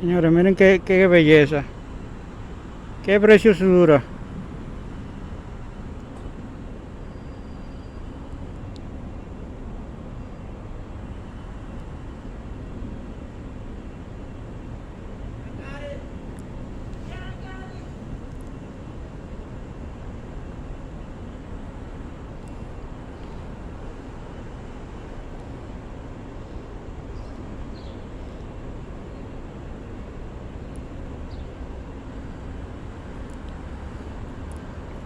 Señores, miren qué belleza. Qué preciosura.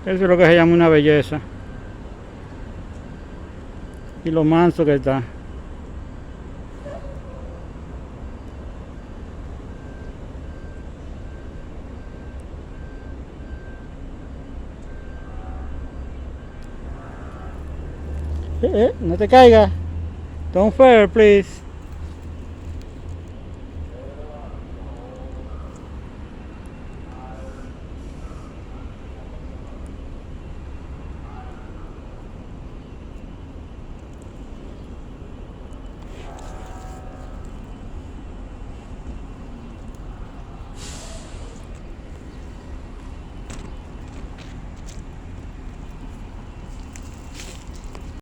Eso es lo que se llama una belleza. Y lo manso que está. No te caigas. Don't fall, please.